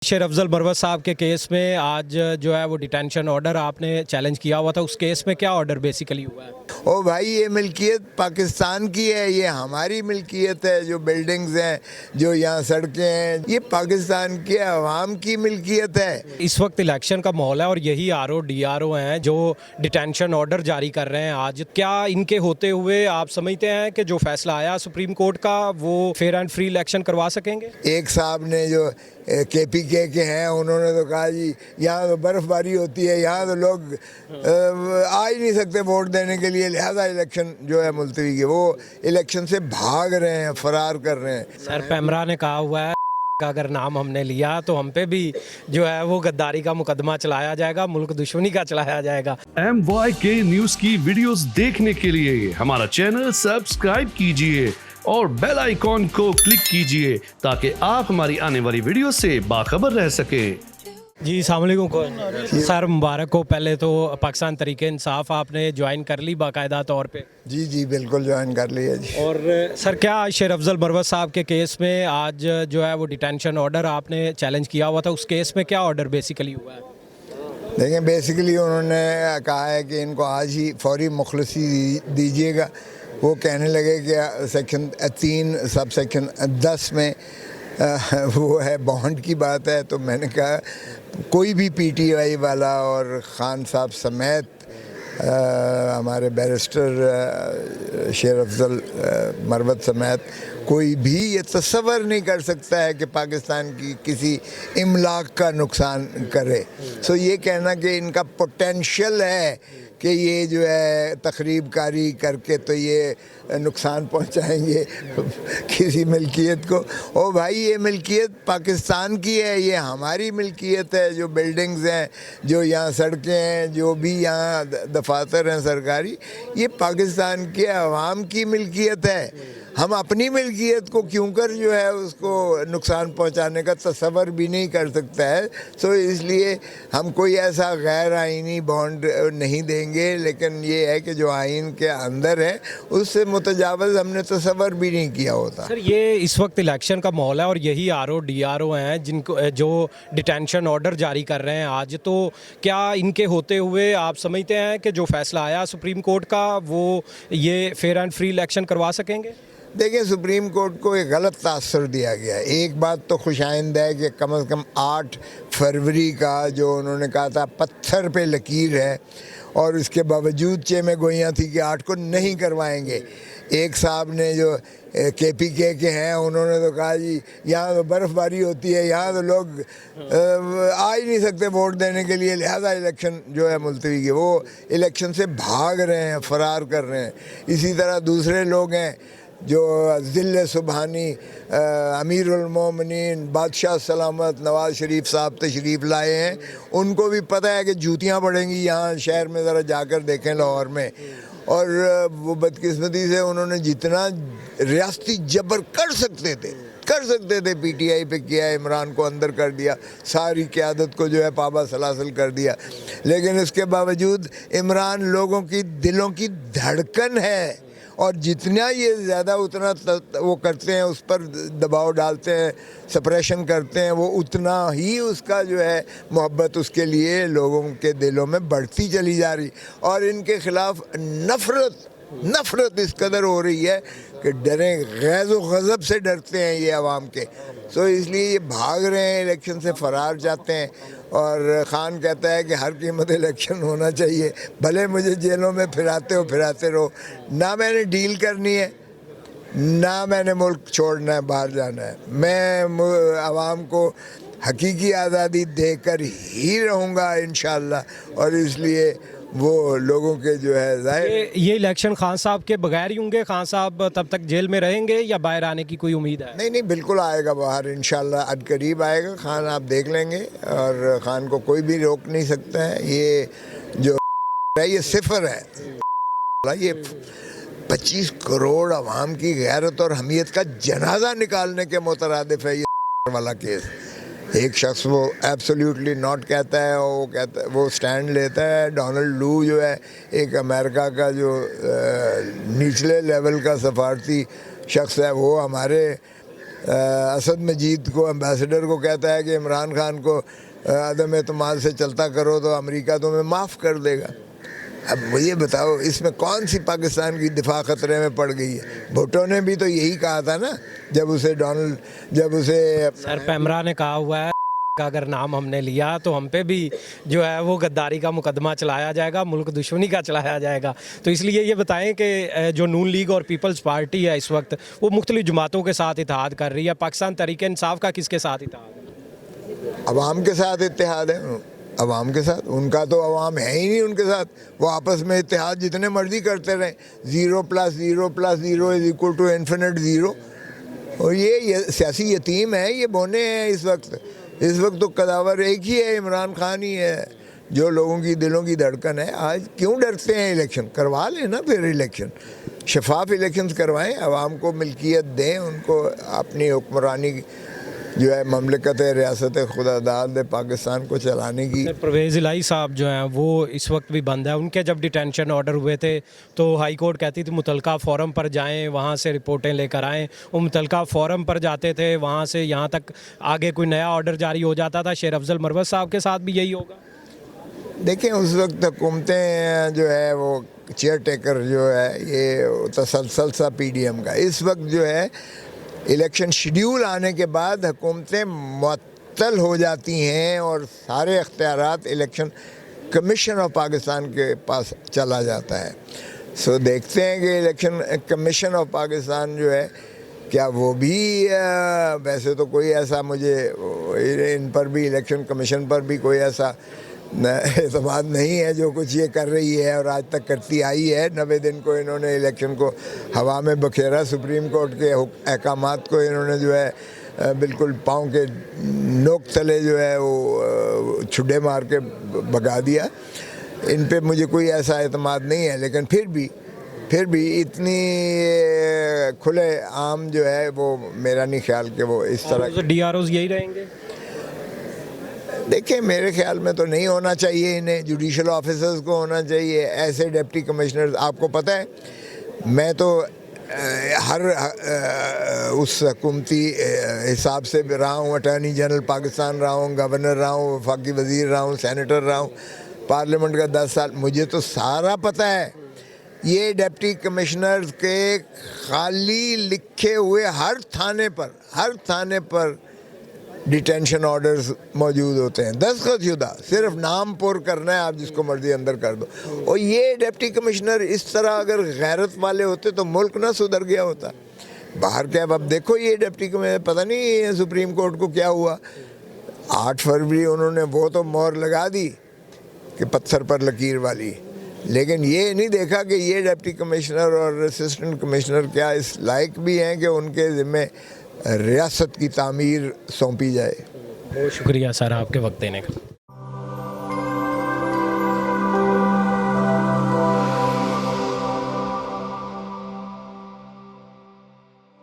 शेर अफजल मरवत साहब के केस में आज जो है वो डिटेंशन ऑर्डर आपने चैलेंज किया हुआ था। उस केस में क्या ऑर्डर बेसिकली हुआ है? ओ भाई, ये मिल्कियत पाकिस्तान की है, ये हमारी मिल्कियत है। जो बिल्डिंग्स हैं, जो यहाँ सड़कें हैं, ये पाकिस्तान के अवाम की मिल्कियत है। इस वक्त इलेक्शन का माहौल है और यही आरओ डीआरओ हैं जो डिटेंशन ऑर्डर जारी कर रहे हैं आज। क्या इनके होते हुए आप समझते हैं कि जो फैसला आया सुप्रीम कोर्ट का वो फेयर एंड फ्री इलेक्शन करवा सकेंगे? एक साहब ने जो KPK के हैं, उन्होंने तो कहा जी यहाँ तो बर्फ़बारी होती है, यहाँ तो लोग आ ही नहीं सकते वोट देने के लिए, लिहाजा इलेक्शन जो है मुलतवी की। वो इलेक्शन से भाग रहे हैं, फरार कर रहे हैं। सर पैमरा ने कहा हुआ है का अगर नाम हमने लिया तो हम पे भी जो है वो गद्दारी का मुकदमा चलाया जाएगा, मुल्क दुश्मनी का चलाया जाएगा। MYK न्यूज की वीडियोस देखने के लिए हमारा चैनल सब्सक्राइब कीजिए और बेल आइकॉन को क्लिक कीजिए ताकि आप हमारी आने वाली वीडियो से बाखबर रह सकें। जी अस्सलाम वालेकुम सर, मुबारक हो। पहले तो पाकिस्तान तरीके इंसाफ आपने ज्वाइन कर ली बाकायदा तौर पे? जी जी बिल्कुल ज्वाइन कर लिया जी। और सर क्या शेर अफजल मरवत साहब के केस में आज जो है वो डिटेंशन ऑर्डर आपने चैलेंज किया हुआ था। उस केस में क्या ऑर्डर बेसिकली हुआ है? देखें, बेसिकली उन्होंने कहा है कि इनको आज ही फौरी मुखलसी दीजिएगा। वो कहने लगे कि सेक्शन 3 सब सेक्शन 10 में वो है बॉन्ड की बात है। तो मैंने कहा कोई भी PTI वाला और ख़ान साहब समेत हमारे बैरिस्टर शेर अफजल मरवत समेत कोई भी ये तसव्वुर नहीं कर सकता है कि पाकिस्तान की किसी इमलाक का नुकसान करे। सो ये कहना कि इनका पोटेंशियल है कि ये जो है तखरीब कारी करके तो ये नुकसान पहुंचाएंगे किसी मिल्कियत को। ओ भाई, ये मिल्कियत पाकिस्तान की है, ये हमारी मिल्कियत है। जो बिल्डिंग्स हैं, जो यहाँ सड़कें हैं, जो भी यहाँ दफातर हैं सरकारी, ये पाकिस्तान के अवाम की मिल्कियत है। हम अपनी मिल्कियत को क्यों कर जो है उसको नुकसान पहुंचाने का तसव्वुर भी नहीं कर सकता है। सो इसलिए हम कोई ऐसा गैर आइनी बॉन्ड नहीं देंगे, लेकिन ये है कि जो आइन के अंदर है उससे मुतजावज़ हमने तसव्वुर भी नहीं किया होता। सर ये इस वक्त इलेक्शन का माहौल है और यही आरओ डीआरओ हैं जिनको जो डिटेंशन ऑर्डर जारी कर रहे हैं आज। तो क्या इनके होते हुए आप समझते हैं कि जो फैसला आया सुप्रीम कोर्ट का वो ये फेयर एंड फ्री इलेक्शन करवा सकेंगे? देखिए, सुप्रीम कोर्ट को एक गलत तासर दिया गया है। एक बात तो खुशाइंद है कि कम से कम 8 फरवरी का जो उन्होंने कहा था पत्थर पे लकीर है, और इसके बावजूद चेमे गोइयाँ थी कि 8 को नहीं करवाएंगे। एक साहब ने जो KPK के हैं, उन्होंने तो कहा जी यहाँ तो बर्फ़बारी होती है, यहाँ तो लोग आ ही नहीं सकते वोट देने के लिए, लिहाजा इलेक्शन जो है मुलतवी की। वो इलेक्शन से भाग रहे हैं, फरार कर रहे हैं। इसी तरह दूसरे लोग हैं जो ज़िल्ले सुबहानी अमीरुल मोमिनीन बादशाह सलामत नवाज़ शरीफ साहब तशरीफ़ लाए हैं। उनको भी पता है कि जूतियाँ पड़ेंगी यहाँ शहर में, ज़रा जाकर देखें लाहौर में। और वो बदकिस्मती से उन्होंने जितना रियासती जबर कर सकते थे PTI पे किया, इमरान को अंदर कर दिया, सारी क़यादत को जो है पाबा सलासल कर दिया। लेकिन इसके बावजूद इमरान लोगों की दिलों की धड़कन है, और जितना ये ज़्यादा उतना वो करते हैं, उस पर दबाव डालते हैं, सप्रेशन करते हैं, वो उतना ही उसका जो है मोहब्बत उसके लिए लोगों के दिलों में बढ़ती चली जा रही। और इनके ख़िलाफ़ नफ़रत इस कदर हो रही है कि डरें, गैज़ व गज़ब से डरते हैं ये आवाम के। सो इसलिए ये भाग रहे हैं, इलेक्शन से फरार जाते हैं। और ख़ान कहता है कि हर कीमत इलेक्शन होना चाहिए, भले मुझे जेलों में फिराते रहो। ना मैंने डील करनी है, ना मैंने मुल्क छोड़ना है, बाहर जाना है। मैं आवाम को हकीकी आज़ादी देकर ही रहूँगा इंशाअल्लाह। और इसलिए वो लोगों के जो है ज़ाहिर ये इलेक्शन खान साहब के बगैर ही होंगे? खान साहब तब तक जेल में रहेंगे या बाहर आने की कोई उम्मीद है? नहीं, बिल्कुल आएगा बाहर इंशाअल्लाह, अद करीब आएगा ख़ान, आप देख लेंगे। और ख़ान को कोई भी रोक नहीं सकता है। ये जो है ये सिफर है, ये 25 करोड़ अवाम की गैरत और हमीयत का जनाजा निकालने के मुतरादिफ है ये वाला केस। एक शख्स वो एब्सोल्युटली नॉट कहता है, और वो कहता है, वो स्टैंड लेता है। डोनाल्ड लू जो है एक अमेरिका का जो निचले लेवल का सफारती शख्स है, वो हमारे असद मजीद को, एम्बेसडर को कहता है कि इमरान खान को अदम एतमाद से चलता करो तो अमेरिका तुम्हें माफ़ कर देगा। अब मुझे बताओ इसमें कौन सी पाकिस्तान की दिफा ख़तरे में पड़ गई है? भुट्टो ने भी तो यही कहा था ना, जब उसे सर पैमरा ने कहा हुआ है का अगर नाम हमने लिया तो हम पे भी जो है वो गद्दारी का मुकदमा चलाया जाएगा, मुल्क दुश्मनी का चलाया जाएगा। तो इसलिए ये बताएं कि जो नून लीग और पीपल्स पार्टी है इस वक्त वो मुख्तलिफ जमातों के साथ इत्तेहाद कर रही है, पाकिस्तान तहरीक इंसाफ का किसके साथ इत्तेहाद है? अवाम के साथ इत्तेहाद है, अवाम के साथ। उनका तो अवाम है ही नहीं उनके साथ, वो आपस में इत्तेहाद जितने मर्जी करते रहें। 0 + 0 + 0 = इन्फिनिट 0। और ये सियासी यतीम है, ये बोने हैं इस वक्त तो कदावर एक ही है, इमरान खान ही है जो लोगों की दिलों की धड़कन है। आज क्यों डरते हैं? इलेक्शन करवा लें ना, फिर इलेक्शन शफाफ इलेक्शंस करवाएं, आवाम को मिल्कियत दें, उनको अपनी हुक्मरानी जो है ममलिकत रियासत खुदादाद पाकिस्तान को चलाने की। परवेज़ इलाही साहब जो हैं वो इस वक्त भी बंद है। उनके जब डिटेंशन ऑर्डर हुए थे तो हाई कोर्ट कहती थी मुतलका फोरम पर जाएं, वहाँ से रिपोर्टें लेकर आएं। वो मुतलका फोरम पर जाते थे, वहाँ से यहाँ तक आगे कोई नया ऑर्डर जारी हो जाता था। शेर अफजल मरवत साहब के साथ भी यही होगा? देखें, उस वक्त हुकूमतें जो है वो चेयर टेकर जो है ये तसलसल सा PDM का। इस वक्त जो है इलेक्शन शेड्यूल आने के बाद हुकूमतें मुअत्तल हो जाती हैं और सारे अख्तियारात इलेक्शन कमीशन ऑफ पाकिस्तान के पास चला जाता है। सो देखते हैं कि इलेक्शन कमीशन ऑफ पाकिस्तान जो है क्या वो भी वैसे तो कोई ऐसा मुझे इन पर भी, इलेक्शन कमीशन पर भी कोई ऐसा एतमाद नहीं है जो कुछ ये कर रही है और आज तक करती आई है। 90 दिन को इन्होंने इलेक्शन को हवा में बखेरा, सुप्रीम कोर्ट के अहकामात को इन्होंने जो है बिल्कुल पाँव के नोक तले जो है वो छुड्डे मार के भगा दिया। इन पे मुझे कोई ऐसा एतमाद नहीं है, लेकिन फिर भी इतनी खुले आम जो है वो मेरा नहीं ख्याल कि वो इस तरह DROs यही रहेंगे। देखिए, मेरे ख्याल में तो नहीं होना चाहिए, इन्हें जुडिशल ऑफिसर्स को होना चाहिए ऐसे डिप्टी कमिश्नर। आपको पता है मैं तो हर उस हुकूमती हिसाब से भी रहा हूँ, अटॉर्नी जनरल पाकिस्तान रहा हूँ, गवर्नर रहा हूँ, वफाकी वज़ीर रहा हूँ, सेनेटर रहा हूँ, पार्लियामेंट का 10 साल। मुझे तो सारा पता है ये डिप्टी कमिश्नर के खाली लिखे हुए हर थाने पर डिटेंशन ऑर्डर्स मौजूद होते हैं, दस्तखतशुदा, सिर्फ नाम पुर करना है, आप जिसको मर्जी अंदर कर दो। और ये डिप्टी कमिश्नर इस तरह अगर गैरत वाले होते तो मुल्क ना सुधर गया होता। बाहर क्या, अब देखो ये डिप्टी कमिश्नर, पता नहीं सुप्रीम कोर्ट को क्या हुआ, 8 फरवरी उन्होंने वो तो मोहर लगा दी कि पत्थर पर लकीर वाली, लेकिन ये नहीं देखा कि ये डिप्टी कमिश्नर और असिस्टेंट कमिश्नर क्या इस लायक भी हैं कि उनके ज़िम्मे रियासत की तामीर सौंपी जाए। बहुत शुक्रिया सर आपके वक्त देने का।